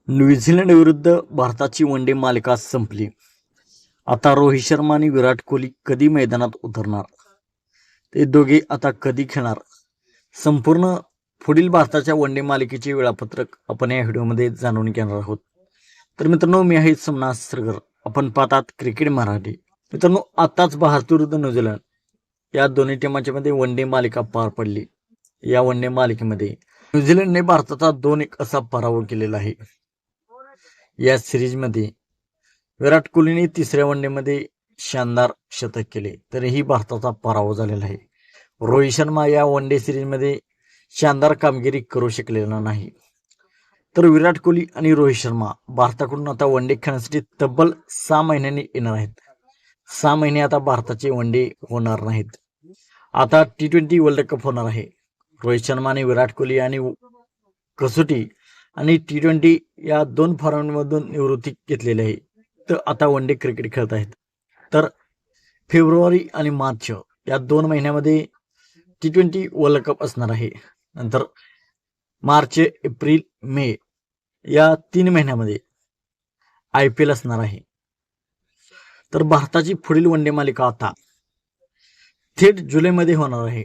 New Zealand विरुद्ध भारताची one day मालिका संपली. आता रोहित शर्मा आणि विराट कोहली कधी मैदानात उतरणार, ते दोघे आता कधी खेळणार, संपूर्ण पुढील भारताच्या वनडे मालिकेचे वेळापत्रक आपण या व्हिडिओमध्ये जाणून घेणार आहोत. तर मित्रांनो, मी आहे सोमनाथ सरगर. आपण पाहतात क्रिकेट मराठी. मित्रांनो, आताच भारत विरुद्ध न्यूझीलंड या दोन्ही टीमांच्या मध्ये वनडे मालिका पार पडली. या वनडे मालिकेमध्ये न्यूझीलंडने भारताचा 2-1 असा पराभव केलेला आहे. या सिरीजमध्ये विराट कोहलीने तिसऱ्या वनडेमध्ये शानदार शतक केले, तरीही भारताचा पराभव झालेला आहे. रोहित शर्मा या वनडे सिरीजमध्ये शानदार कामगिरी करू शकलेला नाही. तर विराट कोहली आणि रोहित शर्मा भारताकडून आता वनडे खेळण्यासाठी तब्बल 6 महिन्यांनी येणार आहेत. 6 महिने आता भारताचे वनडे होणार नाहीत. आता T20 वर्ल्ड कप होणार आहे. रोहित शर्मा आणि विराट कोहली आणि कसोटी आणि T20 या 2 फॉर्मॅटमधून निवृत्ती घेतलेली आहे. तर आता वनडे क्रिकेट खेळत आहेत. तर फेब्रुवारी आणि मार्च या 2 महिन्यामध्ये T20 वर्ल्ड कप असणार आहे. नंतर मार्च, एप्रिल, मे या 3 महिन्यामध्ये IPL असणार आहे. तर भारताची पुढील वनडे मालिका आता थेट जुलैमध्ये होणार आहे.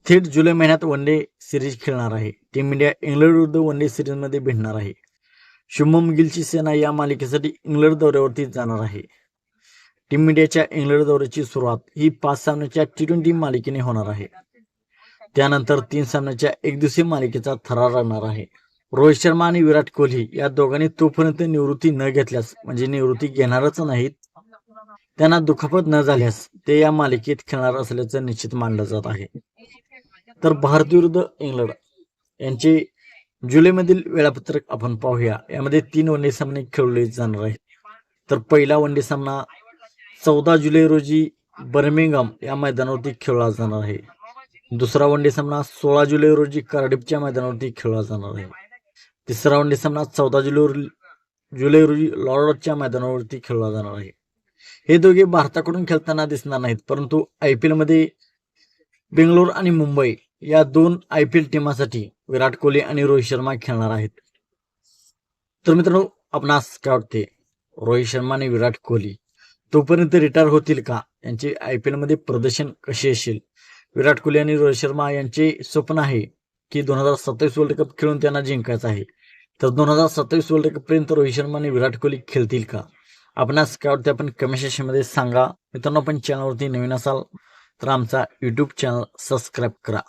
थेट जुलै महिन्यात वनडे सिरीज खेळणार आहे. टीम इंडिया इंग्लंड विरुद्ध वनडे सिरीजमध्ये भिडणार आहे. शुभमन गिलची सेना या मालिकेसाठी इंग्लंड दौऱ्यावरती जाणार आहे. टीम इंडियाच्या इंग्लंड दौऱ्याची सुरुवात ही 5 सामन्याच्या T20 मालिकेने होणार आहे. त्यानंतर 3 सामन्याच्या एकदिवसीय मालिकेचा थरार राहणार आहे. रोहित शर्मा आणि विराट कोहली या दोघांनी तोपर्यंत निवृत्ती न घेतल्यास, म्हणजे निवृत्ती घेणारच नाहीत, त्यांना दुखापत न झाल्यास ते या मालिकेत खेळणार असल्याचं निश्चित मानलं जात आहे. तर भारत विरुद्ध इंग्लंड यांचे जुलैमधील वेळापत्रक आपण पाहूया. यामध्ये 3 वनडे सामने खेळले जाणार आहेत. तर पहिला वनडे सामना 14 जुलै रोजी बर्मिंगहॅम या मैदानावरती खेळला जाणार आहे. दुसरा वनडे सामना 16 जुलै रोजी कार्डिफच्या मैदानावरती खेळला जाणार आहे. तिसरा वनडे सामना 14 जुलै रोजी लॉर्ड्सच्या मैदानावरती खेळला जाणार आहे. हे दोघे भारताकडून खेळताना दिसणार नाहीत, परंतु IPL मध्ये बेंगलोर आणि मुंबई या 2 IPL टीमांसाठी विराट कोहली आणि रोहित शर्मा खेळणार आहेत. तर मित्रांनो, आपणास काय वाटते, रोहित शर्मा आणि विराट कोहली तोपर्यंत रिटायर होतील का? यांचे IPL मध्ये प्रदर्शन कसे असेल? विराट कोहली आणि रोहित शर्मा यांचे स्वप्न आहे की 2027 वर्ल्ड कप खेळून त्यांना जिंकायचं आहे. तर 2027 वर्ल्ड कप पर्यंत रोहित शर्मा आणि विराट कोहली खेळतील का? आपणास काय वाटते, आपण कमेंट सेक्शनमध्ये सांगा. मित्रांनो, आपण चॅनलवरती नवीन असाल तर आमचा YouTube चॅनल सबस्क्राईब करा.